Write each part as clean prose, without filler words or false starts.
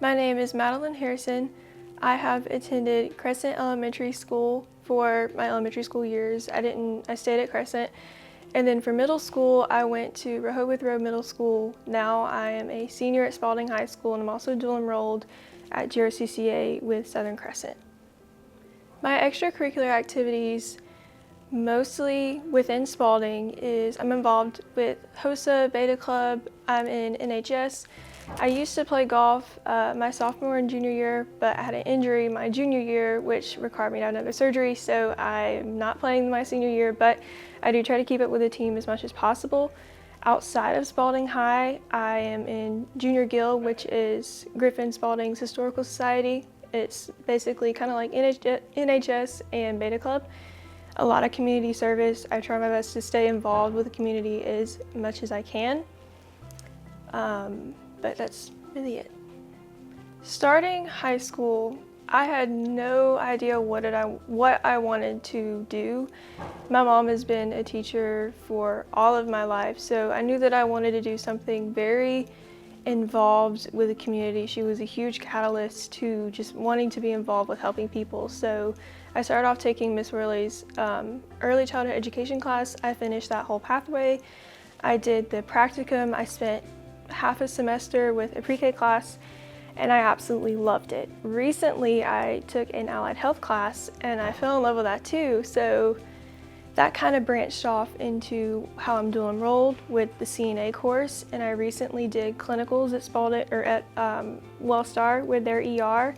My name is Madeline Harrison. I have attended Crescent Elementary School for my elementary school years. I stayed at Crescent. And then for middle school, I went to Rehoboth Road Middle School. Now I am a senior at Spalding High School, and I'm also dual enrolled at GSCS with Southern Crescent. My extracurricular activities, mostly within Spalding, is I'm involved with HOSA, Beta Club, I'm in NHS. I used to play golf my sophomore and junior year, but I had an injury my junior year, which required me to have another surgery, so I'm not playing my senior year, but I do try to keep up with the team as much as possible. Outside of Spalding High, I am in Junior Guild, which is Griffin Spalding's Historical Society. It's basically kind of like NHS and Beta Club. A lot of community service. I try my best to stay involved with the community as much as I can. But that's really it. Starting high school, I had no idea what I wanted to do. My mom has been a teacher for all of my life, so I knew that I wanted to do something very involved with the community. She was a huge catalyst to just wanting to be involved with helping people. So I started off taking Miss Worley's early childhood education class. I finished that whole pathway. I did the practicum. I spent half a semester with a pre-K class, and I absolutely loved it. Recently, I took an allied health class, and I fell in love with that too. So that kind of branched off into how I'm dual enrolled with the CNA course, and I recently did clinicals at Spalding or at Wellstar with their ER,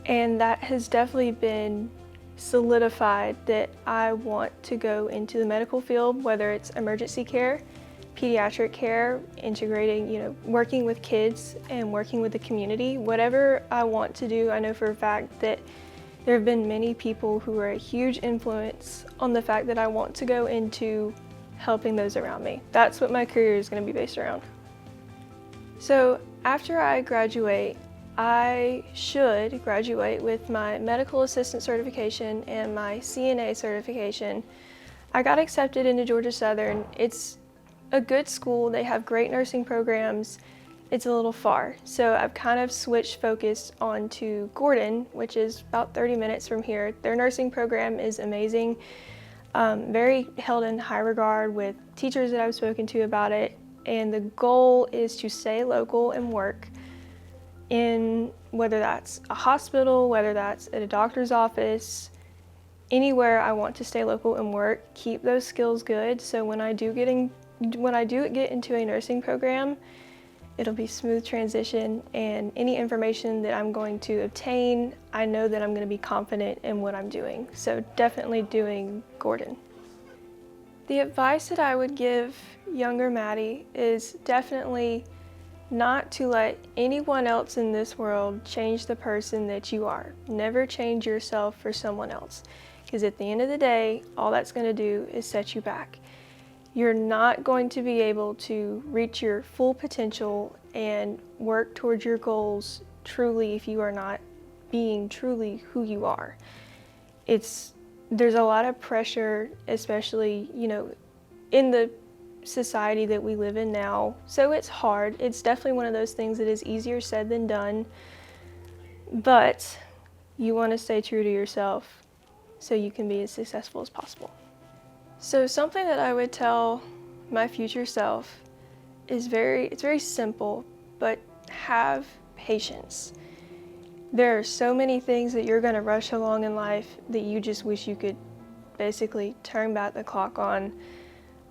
and that has definitely been solidified that I want to go into the medical field, whether it's emergency care, pediatric care, integrating, working with kids and working with the community. Whatever I want to do, I know for a fact that there have been many people who are a huge influence on the fact that I want to go into helping those around me. That's what my career is going to be based around. So after I graduate, I should graduate with my medical assistant certification and my CNA certification. I got accepted into Georgia Southern. It's a good school. They have great nursing programs. It's a little far, so I've kind of switched focus onto Gordon, which is about 30 minutes from here. Their nursing program is amazing, very held in high regard with teachers that I've spoken to about it, and the goal is to stay local and work in, whether that's a hospital, whether that's at a doctor's office, anywhere. I want to stay local and work, keep those skills good, so when I do get into a nursing program, it'll be smooth transition, and any information that I'm going to obtain, I know that I'm going to be confident in what I'm doing. So definitely doing Gordon. The advice that I would give younger Maddy is definitely not to let anyone else in this world change the person that you are. Never change yourself for someone else, because at the end of the day, all that's going to do is set you back. You're not going to be able to reach your full potential and work towards your goals truly if you are not being truly who you are. There's a lot of pressure, especially, in the society that we live in now. So it's hard. It's definitely one of those things that is easier said than done, but you want to stay true to yourself so you can be as successful as possible. So something that I would tell my future self is it's very simple, but have patience. There are so many things that you're going to rush along in life that you just wish you could basically turn back the clock on,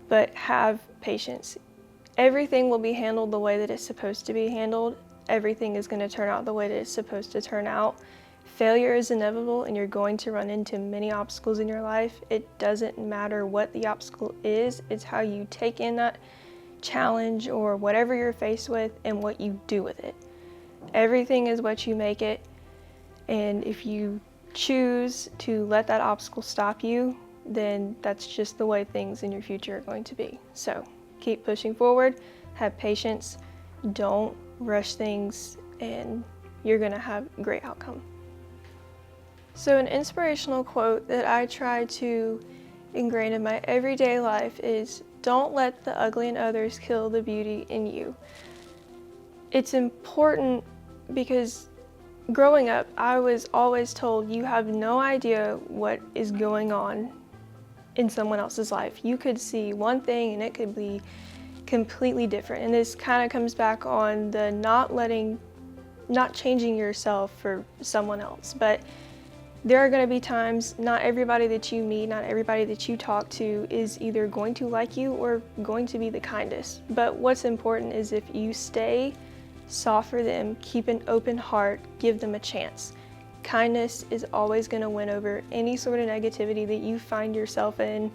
but have patience. Everything will be handled the way that it's supposed to be handled. Everything is going to turn out the way that it's supposed to turn out. Failure is inevitable, and you're going to run into many obstacles in your life. It doesn't matter what the obstacle is, it's how you take in that challenge or whatever you're faced with and what you do with it. Everything is what you make it, and if you choose to let that obstacle stop you, then that's just the way things in your future are going to be. So keep pushing forward, have patience, don't rush things, and you're going to have a great outcome. So an inspirational quote that I try to ingrain in my everyday life is, "Don't let the ugly in others kill the beauty in you." It's important because growing up, I was always told you have no idea what is going on in someone else's life. You could see one thing and it could be completely different. And this kind of comes back on the not changing yourself for someone else. But there are going to be times not everybody that you meet, not everybody that you talk to is either going to like you or going to be the kindest. But what's important is if you stay soft for them, keep an open heart, give them a chance. Kindness is always going to win over any sort of negativity that you find yourself in.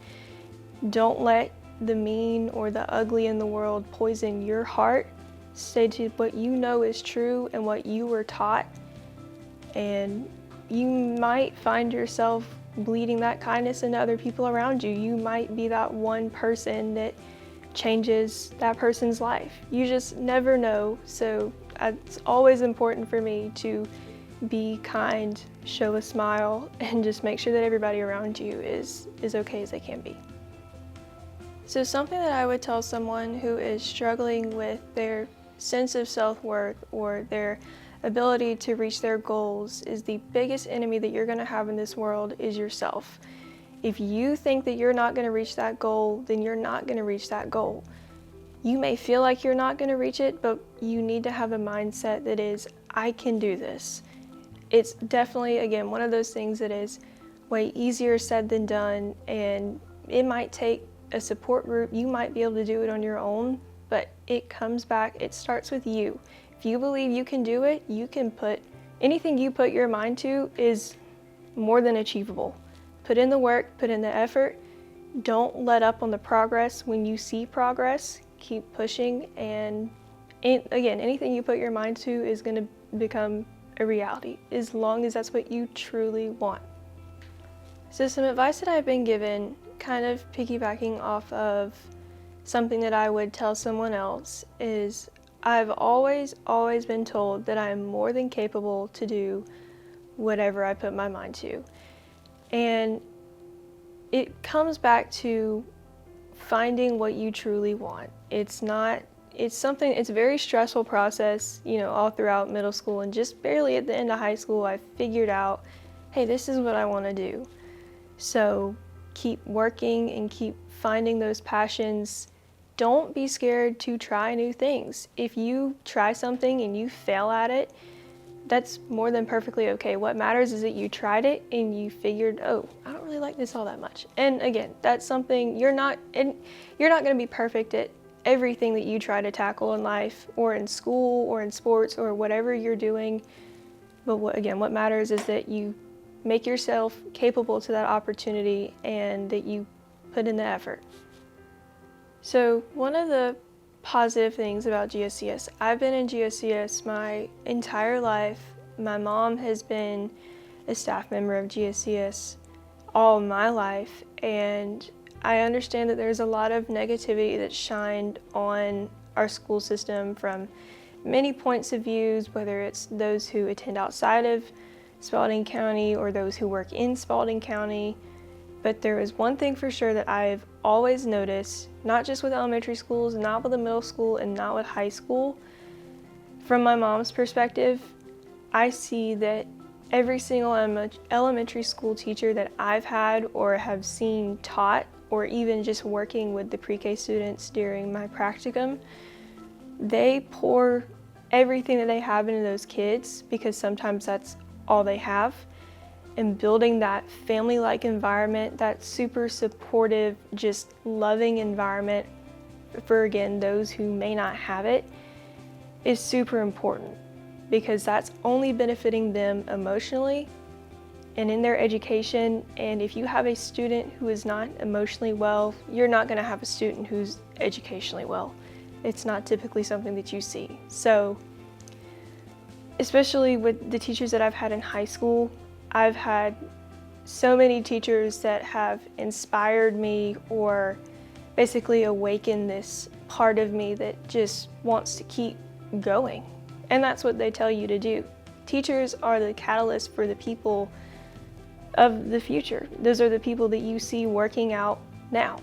Don't let the mean or the ugly in the world poison your heart. Stay to what you know is true and what you were taught, and you might find yourself bleeding that kindness into other people around you. You might be that one person that changes that person's life. You just never know. So it's always important for me to be kind, show a smile, and just make sure that everybody around you is okay as they can be. So something that I would tell someone who is struggling with their sense of self-worth or their ability to reach their goals is the biggest enemy that you're going to have in this world is yourself. If you think that you're not going to reach that goal, then you're not going to reach that goal. You may feel like you're not going to reach it, but you need to have a mindset that is, I can do this. It's definitely, again, one of those things that is way easier said than done, and it might take a support group. You might be able to do it on your own, but it comes back, it starts with you. If you believe you can do it, you can anything you put your mind to is more than achievable. Put in the work, put in the effort. Don't let up on the progress. When you see progress, keep pushing, and again, anything you put your mind to is going to become a reality, as long as that's what you truly want. So some advice that I've been given, kind of piggybacking off of something that I would tell someone else, is I've always been told that I am more than capable to do whatever I put my mind to. And it comes back to finding what you truly want. It's a very stressful process, all throughout middle school, and just barely at the end of high school, I figured out, hey, this is what I want to do. So keep working and keep finding those passions. Don't be scared to try new things. If you try something and you fail at it, that's more than perfectly okay. What matters is that you tried it and you figured, oh, I don't really like this all that much. And again, that's something you're not going to be perfect at everything that you try to tackle in life or in school or in sports or whatever you're doing. But what matters is that you make yourself capable to that opportunity and that you put in the effort. So one of the positive things about GSCS, I've been in GSCS my entire life. My mom has been a staff member of GSCS all my life, and I understand that there's a lot of negativity that's shined on our school system from many points of views, whether it's those who attend outside of Spalding County or those who work in Spalding County. But there is one thing for sure that I've always noticed, not just with elementary schools, not with the middle school, and not with high school. From my mom's perspective, I see that every single elementary school teacher that I've had or have seen taught, or even just working with the pre-K students during my practicum, they pour everything that they have into those kids, because sometimes that's all they have. And building that family-like environment, that super supportive, just loving environment for, again, those who may not have it, is super important, because that's only benefiting them emotionally and in their education. And if you have a student who is not emotionally well, you're not going to have a student who's educationally well. It's not typically something that you see. So, especially with the teachers that I've had in high school, I've had so many teachers that have inspired me or basically awakened this part of me that just wants to keep going. And that's what they tell you to do. Teachers are the catalyst for the people of the future. Those are the people that you see working out now.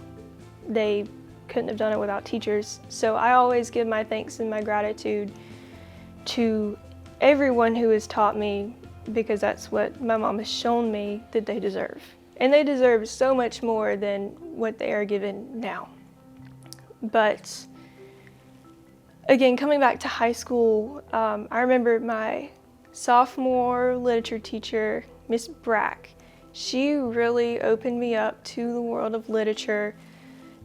They couldn't have done it without teachers. So I always give my thanks and my gratitude to everyone who has taught me, because that's what my mom has shown me that they deserve. And they deserve so much more than what they are given now. But again, coming back to high school, I remember my sophomore literature teacher, Miss Brack. She really opened me up to the world of literature,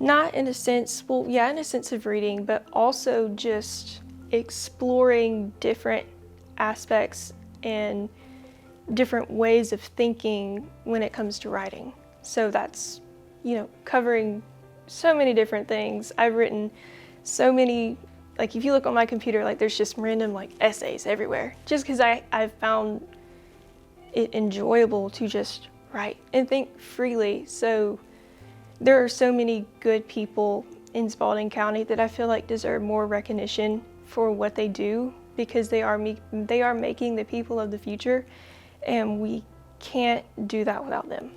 not in a sense, well, yeah, in a sense of reading, but also just exploring different aspects and different ways of thinking when it comes to writing. So that's, covering so many different things. I've written so many, like if you look on my computer, like there's just random like essays everywhere, just because I've found it enjoyable to just write and think freely. So there are so many good people in Spalding County that I feel like deserve more recognition for what they do, because they are making the people of the future, and we can't do that without them.